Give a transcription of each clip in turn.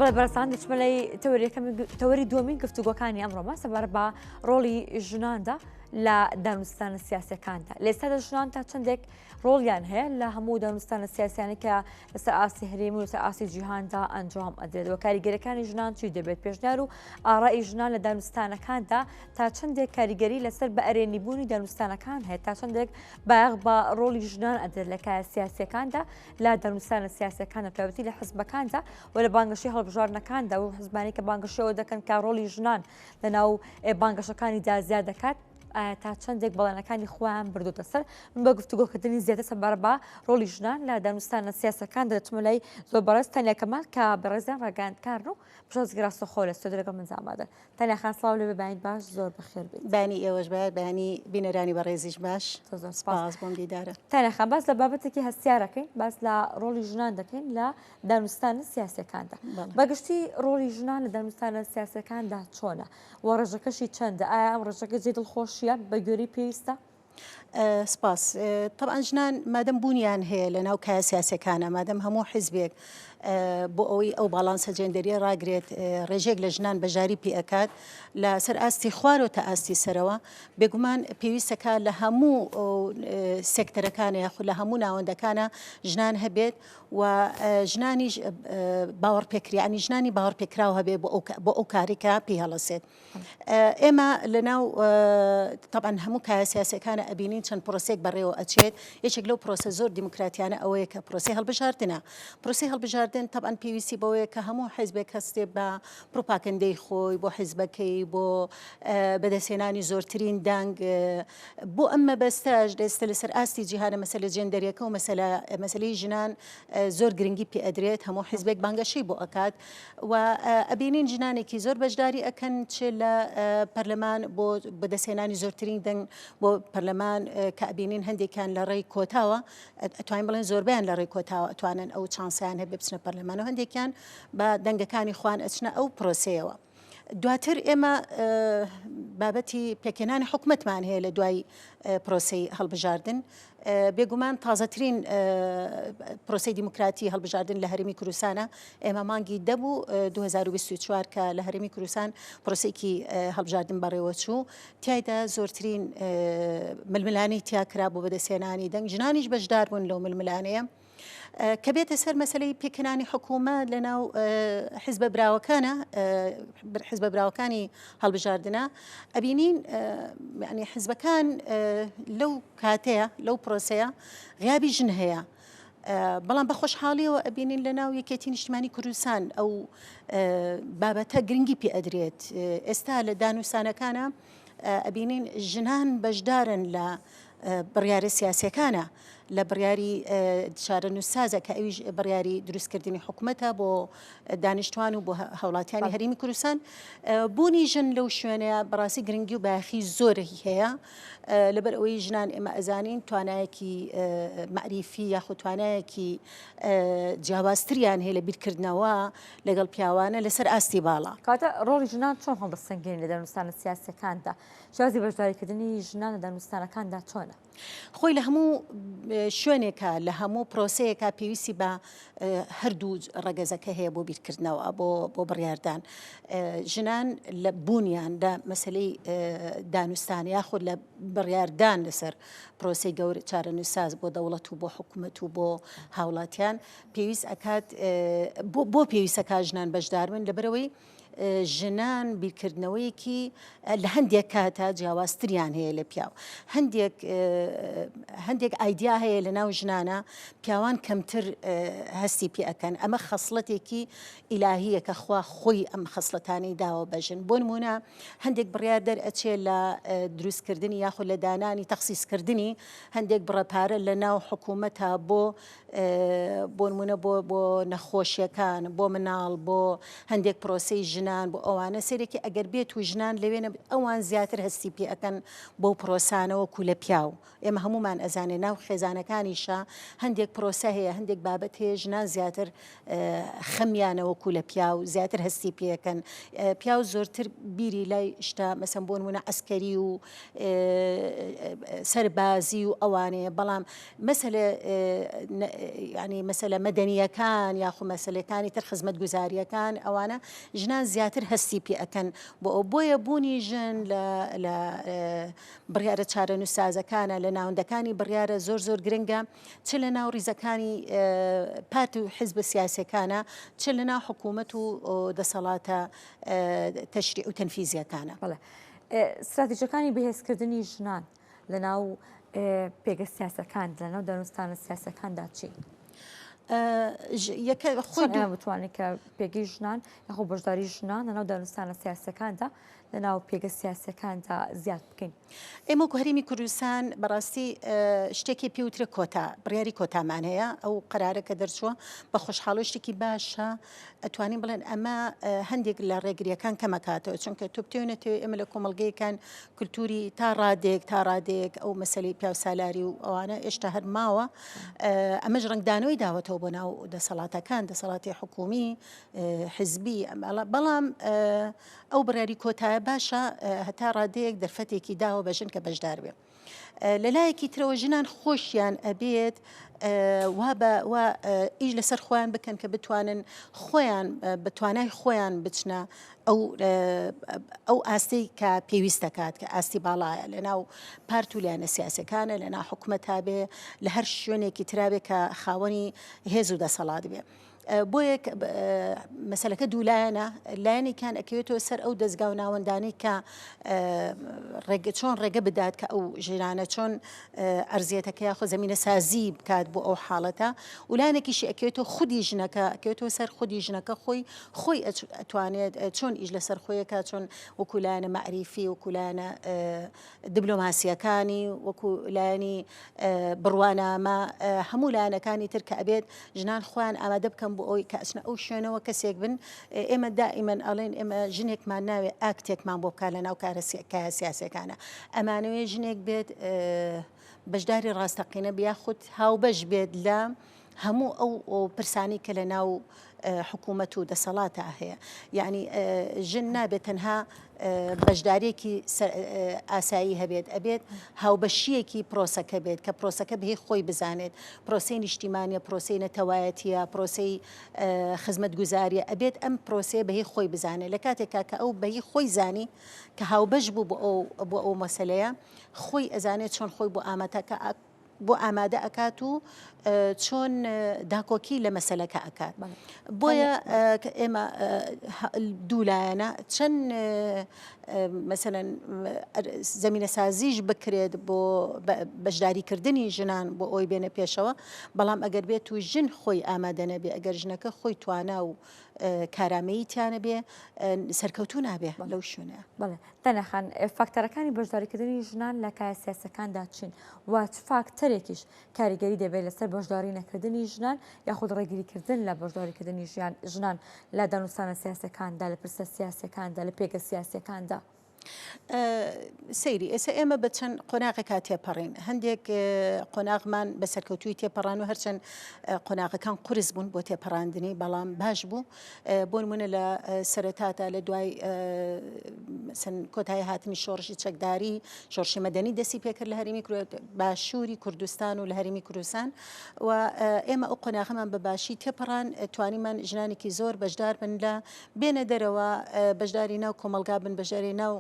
بەڵێ بەڕێستان دەچمەلەی تەوەری دووەمین گفتوگۆکانی ئەمڕۆمە سەبارە بە ڕۆڵی ژناندا لە دانوستانە سیاسەکاندا. لێستادا ژنان تا چەندێک ڕۆڵیان هەیە لە هەموو دانوستانە سیاسیانی کە لەسەر ئاسی هەرێمی و لەسەر ئاسی جیهاندا ئەنجام ئەدرێتەوە. کاریگەریەکانی ژنان چی دەبێت؟ پێشنیار و ئاڕای ژنان لە دانوستانەکاندا تا چەندێک کاریگەری لەسەر بە ئەرێنیبوونی دانوستانەکان هەیە، تا چەندێک بایەغ بە ڕۆڵی ژنان ئەدرێت لە کار سیاسیەکاندا لە دانوستانە سیاسەکانە پیاوەتی لە حزبەکاندا و لە بانگەشی هەڵبژاردنەکاندا و حزبانی کە بانگەشەوە دەکەن کە ڕۆڵی ژنان لەناو بانگەشەکانیدا زیاد دەکات تا چەندێک بەڵێنەکانی خۆیان بردوتە سەر. من بە گفتوگۆکردنی زیاتر سەبارە بە ڕۆڵی ژنان لە دانوستانە سیاسەکان دەچمە لای زۆر بەڕێز تەنیا کەمال کە بەڕێزیان ڕاگەاندکارن و پشۆزگرا سۆخۆ لە ستۆدیۆ لەگەڵ من ئامادەن. تەنیا خان سڵاو لێ بێ، باش، زۆر بەخێر بێت. بانی ئێوەش باش، بانی بینەرانی بەڕێزیش باش. زۆر سپاس بۆم دیدارە. تەنیا خان باس لە بابەتێکی هەستیارەکەین، باس لە ڕۆڵی ژنان دەکەین لە دانوستانە سیاسەکاندا. بەگشتی ڕۆڵی ژنان لە دانوستانە سیاسەکاندا چۆنە؟ و ڕێژەکەشی چەندە؟ ئایا ئەم ڕێژەکە جێ دڵخۆشیە بە گوێرەی پێویستە؟ سپاس. طبعا ژنان مادەم بوونیان هەیە لە ناو کای سیاسەکانە، مادەم هەموو حیزبێک بۆ ئەوەی ئەو باڵانسە جێندەریە ڕاگرێت ڕێژێک لە ژنان بەژاری پێئەکات لە سەر ئاستی خوارەوە تا ئاستی سەرەوە، بێگومان پێویستەکە لە هەموو سێکتەرەکانە یاخود لە هەموو ناوەندەکانە ژنان هەبێت و ژنانیش باوەڕپێکریانی ژنانی باوەڕپێکراو هەبێت بۆ ئەو کارێکە پێی هەڵەسێت. ئێمە لەناو طبعا هەموو کای سیاسەکانە ئەبینین چەند پرۆسێک بەڕێوە ئەچێت. یەکێک لەو پرۆسە زۆر دیموکراتیانە ئەوەیە کە پرۆسی هەڵبژاردنە. پرۆسی هەڵبژاردن طبعا پێویستی بەوەیە کە هەموو حیزبێک هەستێ بە پروپاگەندەی خۆی بۆ حیزبەکەی بۆ بەدەستێنانی زۆرترین دەنگ بۆ ئەم مەبەستەش دەستە لەسەر ئاستی جیهانە مەسەلە جێندەریەکە و مەسەلەی ژنان زۆر گرنگی پێ ئەدرێت، هەموو حیزبێک بانگەشەی بۆ ئەکات و ئەبینین ژنانێکی زۆر بەشداری ئەکەن چ لە پەرلەمان بۆ بەدەستێنانی زۆرترین دەنگ بۆ پەرلەمان کە ئەبینین هەندێکیان لە ڕێی کۆتاوە، ئەتوانین بڵێن زۆربیان لە ڕێی کۆتاوە ئەتوانن ئەو چانسیان هەبێ بچنە پەرلەمانەوە، هەندێکیان بە دەنگەکانی خوان ئەچنە ئەو پرۆسەیەوە. دواتر ئێمە بابەتی پێکێنانی حکومەتمان هەیە لە دوای پرۆسەی هەڵبژاردن. بێگومان تازەترین پرۆسەی دیموکراتی هەڵبژاردن لە هەرێمی کوردستانە ئێمە مانگی دەبوو 2024 کە لە هەرێمی کوردستان پرۆسێکی هەڵبژاردن بەڕێوە چوو، تایدا زۆرترین ململانی تیاکرا بۆ بەدەستێنانی دەنگ، ژنانیش بەشدار بوون لەو ململانەیە کە بێتە سەر مەسلەی پێکەنانی حکوومەت لە ناو حیزبە براوەکانە، حیزبە براوەکانی هەڵبژاردنە. ئەبینین یعنی حیزبەکان لەو کاتەیە لەو پرۆسەیە غیابی ژن هەیە، بەڵام بە خۆشحاڵیەوە ئەبینین لە ناو یەکێتی نیشتیمانی کوردستان ئەو بابەتە گرنگی پێ ئەدرێت. ئێستا لە دانوستانەکانە ئەبینین ژنان بەشدارن لە بڕیارە سیاسیەکانە، لە بڕیاری شارە نووسازە کە ئەویش بڕیاری دروستکردنی حکوومەتە بۆ دانیشتوان و بۆ هەوڵاتیانی هەرێمی کوردستان. بوونی ژن لەو شوێنەیە بەڕاستی گرنگی و باخی زۆری هەیە، لەبەر ئەوەی ژنان ئێمە ئەزانین توانایەکی مەعریفی یاخود توانایەکی جیاوازتریان هەیە لە بیرکردنەوە لەگەڵ پیاوانە لەسەر ئاستی باڵا. کاتە ڕۆڵی ژنان چۆن هەڵدەستەنگێن لە دانوستانە سیاسەکاندا؟ شازی بەشداریکردنی ژنان لە دانوستانەکاندا چۆنە؟ خۆی لە هەموو شوێنێکە لە هەموو پرۆسەیەکە پێویستی بە هەردوو ڕەگەزەکە هەیە بۆ بیرکردنەوە بۆ بڕیاردان. ژنان لە بوونیان لە مەسلەی دانوستان یاخود لە بڕیاردان لەسەر پرۆسەی گەورە چارە نووساز بۆ دەوڵەت و بۆ حکوومەت و بۆ هاوڵاتیان پێویست ئەکات بۆ پێویستەکە ژنان بەشدار بن، لەبەرەوەی ژنان بیرکردنەوەیەکی لە هەندێک کاتە جیاوازتریان هەیە لە پیاو. هەندێک ئایدیا هەیە لە ناو ژنانە پیاوان کەمتر هەستی پێ ئەەکەن. ئەمە خەسڵەتێکی ئیلاهیە کە خوا خۆی ئەم خەسڵەتانەی داوە بەژن. بۆ نمونە هەندێک بڕیار دەرئەچێ لە دروستکردنی یاخود لە دانانی تەخسیسکردنی هەندێک بڕەپارە لە ناو حکوومەتە بۆ نمونە بۆ نەخۆشیەکان، بۆ مناڵ، بۆ هەندێک پرۆسەی ژنان ژنان بۆ ئەوانە سێرێکی ئەگەر بێت و ژنان لەوێنە ئەوان زیاتر هەستی پێ ئەەکەن بۆ پرۆسانەوە کو لە پیاو ئێمە هەمومان ئەزانێ ناو خێزانەکانیشە هەندێک پرۆسە هەیە هەندێک بابەت هەیە ژنان زیاتر خەمیانەوە کو لە پیاو زیاتر هەستی پێەکەن پیاو زۆرتر بیری لای شتا مەسەن بۆ نمونە ئەسکەری و سەربازی و ئەوانەیە بەڵام مەسەلە ینی مەسەلە مەدەنیەکان یاخو مەسلەکانی تر خزمەت گوزاریەکان ئەوانە ژنان زیاتر هەستی پێ ئەەکەن بۆیە بوونی ژن لە بڕیارە چارەنووسسازەکانە لە ناوەندەکانی بڕیارە زۆر گرنگە چ لە ناو ڕیزەکانی پارت و حیزب سیاسەکانە چ لە ناو حکوومەت و دەسەڵاتە تەشریع و تەنفیزیەکانە. استراتیژەکانی بەهێزکردنی ژنان لە ناو پێگە سیاسەکان لە ناو دەنووسستانە سیاسەکاندا چی؟ خۆی بتوانێت کە پێگەی ژنان یاخۆ بەشداری ژنان لە ناو دەنووسستانە سیاسەکاندا لە ناو پێگە سیاسەکاندا زیاد بکەین. ئێمە هەرێمی کوردستان بەڕاستی شتێکی پێوترە کۆتا بڕیاری کۆتامان هەیە ئەو قرارە کە دەرچووە بە خۆشحاڵی شتێکی باشە ئەتوانین بڵێن ئەمە هەندێک لە ڕێگریەکان کەمەکاتەوە چونکە تۆ بتێنێتەوە ئێمە لە کۆمەلگەیەکان کولتوری تا ڕادێک ئەو مەسلەی پیاو سالاری و ئەوانە ئێشتا هەر ماوە ئەمەش ڕنگدانەوەی داوەتەوە بۆ ناو دەسەڵاتەکان دەسەڵاتی حکومی حزبی بەڵام ئەو بڕیاری کۆتایە باشە هەتا ڕادەیەک دەرفەتێکی داوە بەژن کە بەشدار بێ لەلایەکی ترەوە ژنان خۆشیان ئەبێت ئیش لەسەر خۆیان بکەن کە بتوانن خۆیان بتوانای خۆیان بچنە ئەو ئاستی کە پێویستە کات کە ئاستی باڵایە لە ناو پارت و لایەنە سیاسەکانە لە ناو حکوومەتا بێ لە هەر شوێنێکی ترابێ کە خاوەنی هێز و دەسەڵات بێ. بۆ یەک مەسلەکە دوولایەنە لایەنێکیان ئەکەوێتەوە سەر ئەو دەستگا و ناوەندانەی کە چۆن ڕێگە بدات کە ئەو ژێرانە چۆن ئەرزیەتەکە یاخۆ زەمینە سازی بکات بۆ ئەو حاڵەتە و لایەنێکیشی ئەکەوێتەوە خودی ژنەکە ئەکەوێتەوە سەر خودی ژنەکە خۆی ئەتوانێت چۆن ئیش لەسەر خۆیەکە چۆن وەکو لایەنە مەعریفی وەکو لایەنە دیبلۆماسیەکانی وەکو لایەنی بڕوانامە هەموو لایەنەکانی تر کە ئەبێت ژنان خۆیان ئامادە بکەن بۆ ئەوی کەچنە ئەو شوێنەوە کەسێک بن ئێمە دائیمەن ئەڵێن ئێمە ژنێکمان ناوێ ئاکتێکمان بۆ بکات لە ناو کارە سیاسەکانە ئەمانەوەی ژنێک بێت بەشداری ڕاستەقینە بیاخود هاوبەش بێت لە هەموو ئەو پرسانی کە لە ناو حکوومەت و دەسەڵاتە هەیە یعنی ژن نابێت تەنها بەشدارێکی ئاسایی هەبێت ئەبێت هاوبەشیەکی پرۆسەکە بێت کە پرۆسەکە بەهی خۆی بزانێت پرۆسی نیشتیمانیە پرۆسی نەتەوایەتیە پرۆسی خزمەت گوزاریە ئەبێت ئەم پرۆسێ بەهی خۆی بزانێت لە کاتێکا کە ئەو بەهی خۆی زانی کە هاوبەش بوو بۆ ئەو مەسەلەیە خۆی ئەزانێت چۆن خۆی بۆ ئامادە ئەکات و چۆن داکۆکی لە مەسەلەکە ئەکات بۆیە ئێمە دوولایەنە چەند مەسەلەن زەمینە سازیش بکرێت بۆ بەشداریکردنی ژنان بۆ ئەوی بێنە پێشەوە بەڵام ئەگەر بێت و ژن خۆی ئامادە نەبێ ئەگەر ژنەکە خۆی توانا و کارامەیی تیانە بێ سەرکەوتوو نابێ لەو شوێنە. بەڵێ دەنەخان فاکتەرەکانی بەشداریکردنی ژنان لە کای سیاسەکاندا چین و فاکتەرێکیش کاریگەری دەبێت لەسەر بەشداری نەکردنی ژنان یاخود ڕێگریکردن لە بەشداریکردنی ژنان لە دەنووسانە سیاسەکاندا لە پرسە سیاسەکاندا لە پێگە سیاسەکاندا. سەیری ئێستا ئێمە بە چەند قۆناغێکا تێپەڕین هەندێک قۆناغمان بە سەرکەوتوی تێپەڕان و هەرچەند قۆناغەکان قورس بوون بۆ تێپەڕاندنی بەڵام باش بوو بۆ نمونە لە سەرەتاتا لە دوای کۆتایی هاتنی شۆڕشی چەکداری شۆڕشی مەدەنی دەستی پێکرد لە هەرێمی باشووری کوردستان و لە هەرێمی کوردستان و ئێمە ئەو قۆناغەمان بە باشی تێپەڕان توانیمان ژنانێکی زۆر بەشدار بن لە بێنە دەرەوە بەشداری ناو کۆمەلگا بن بەژاری ناو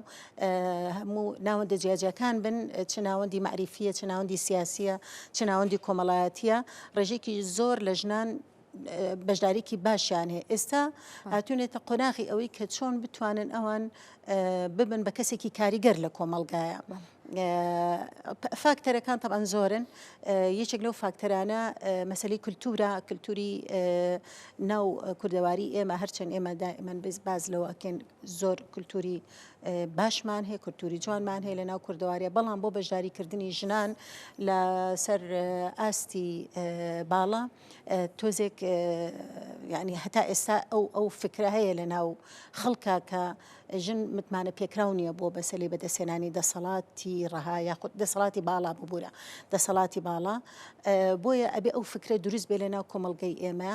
هەموو ناوەندە جیاجەکان بن چ ناوەندی معریفیە چ ناوەندی سیاسیە چ ناوەندی کۆمەڵایەتیە ڕێژێکی زۆر لە ژنان بەشدارێکی باشیان هەیە ئێستا هاتوونێتە قۆناغی ئەوەی کە چۆن بتوانن ئەوان ببن بە کەسێکی کاریگەر لە کۆمەلگایە فاکتەرەکان طبعاً زۆرن یەکێک لەو فاکتەرانە مەسەلەی کولتوری ناو کوردەواری ئێمە هەرچەند ئێمە دائیمەن باز لەوە ئەکەن زۆر کولتوری باشمان هەیە کولتوری جوانمان هەیە لە ناو کوردەوارە بەڵام بۆ بەشداریکردنی ژنان لەسەر ئاستی باڵا تۆزێک یعنی هەتا ئێستا ئەو فکرە هەیە لە ناو خەڵکا کە ژن متمانە پێکراو نییە بۆ بەسەلی بەدەستێنانی دەسەڵاتی ڕەها یاخود دەسەڵاتی باڵا ببوورە دەسەڵاتی باڵا بۆیە ئەبێ ئەو فکرە دروست بێ لە ناو کۆمەڵگەی ئێمە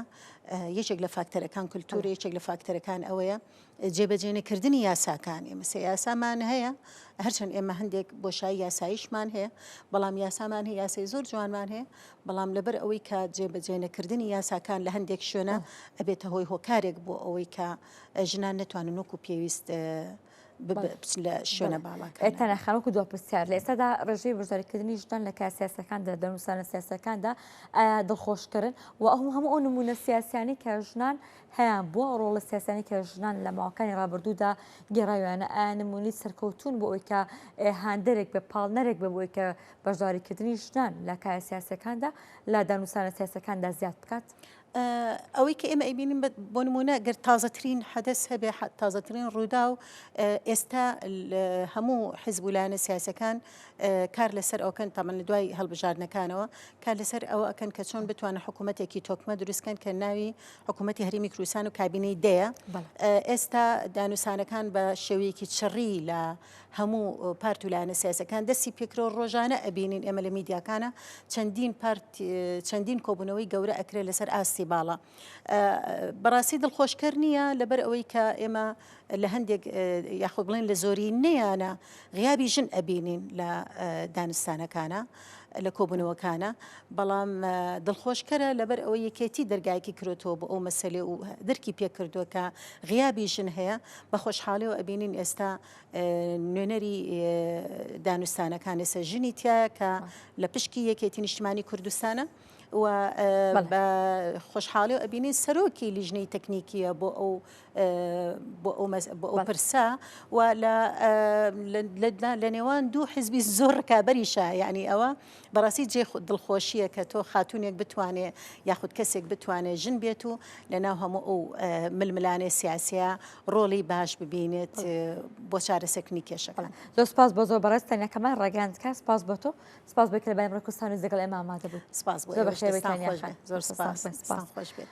یەکێک لە فاکتەرەکان کولتوری یەکێک لە فاکتەرەکان ئەوەیە جێبەجێنەکردنی یاساکان ئێمە یاسامان هەیە هەرچەند ئێمە هەندێک بۆشایی یاساییشمان هەیە بەڵام یاسامان هەیە یاسای زۆر جوانمان هەیە بەڵام لەبەر ئەوەی کە جێبەجێنەکردنی یاساکان لە هەندێک شوێنە ئەبێتە هۆی هۆکارێک بۆ ئەوەی کە ژنان نەتوانن وەکو پێویست لە شوێنە باڵاکان تەنەخانوەکو دو پرسیار لە ئێستادا ڕێژەی بەشداریکردنی ژنان لە کار سیاسەکاندا دەنووسانە سیاسەکاندا دڵخۆشکردن و هەموو ئەو نمونە سیاسیانی کە ژنان هەیان بووە ڕۆڵە سیاسانی کە ژنان لە ماوەکانی ڕابردوودا گێڕاویانە ئایا نمونی سەرکەوتون بۆ ئەوی کە هاندەرێک بە پاڵنەرێک بە بۆی کە بەشداریکردنی ژنان لە کار سیاسەکاندا لە دەنووسانە سیاسەکاندا زیاد بکات؟ ئەوەی کە ئێمە ئەیبینیم بۆ نمونە گەر تازەترین حەدەس هەبێ تازەترین ڕوودا و ئێستا هەموو حیزبولانە سیاسەکان کار لەسەر ئەوکەن تامان لە دوای هەڵبژاردنەکانەوە کار لەسەر ئەوە ئەکەن کە چۆن بتوانە حکوومەتێکی تۆکمە دروستکەن کە ناوی حکوومەتی هەرێمی کوردستان و کابینەی دەیە ئێستا دانووسانەکان بە شێوەیەکی چڕی لە هەموو پارتولانە سیاسەکان دەستی پێکرۆ ڕۆژانە ئەبینین ئێمە لە میدیاکانە چەندین کۆبوونەوەی گەورە ئەکرێ لەسەر ئاستی باڵا بەڕاستی دڵخۆشکەر نییە لەبەر ئەوەی کە ئێمە لە هەندێک یاخود بڵێن لە زۆری نەیانە غیابی ژن ئەبینین لە دانستانەکانە لە کۆبوونەوەکانە بەڵام دڵخۆشکەرە لەبەر ئەوە یەکێتی دەرگایکی کرۆتەوە بۆ ئەو مەسەلێ و دەرکی پێکردووە کە غیابی ژن هەیە بە خۆشحاڵی و ئەبینین ئێستا نوێنەری دانوستانەکان لەسەر ژنی تایە کە لە پشکی یەکێتی نیشتیمانی کوردستانە و بە خۆشحاڵی و ئەبینین سەرۆکی لیژنەی تەکنیکیە بۆ ئەو پرسا و لە نێوان دوو حیزبی زۆر ڕکابەریشە یعنی ئەوە بەڕاستی جێ دڵخۆشیە کە تۆ خاتونێک بتوانێ یاخود کەسێک بتوانێت ژن بێت و لەناو هەموو ئەو ململانێ سیاسیە ڕۆڵی باش ببینێت بۆ چارەسەرکردنی کێشەکان. زۆر سپاس بۆ زۆر بەڕێز تەنیەکەمان ڕێگەاندکە سپاس بۆ تۆ سپاس بۆ کە لە بایم ڕێکوستان و لەگەڵ ئێمە ئامادە بوویت. سپاس بۆ زۆر بەخێر بێت زۆر سپاس خۆش بێت.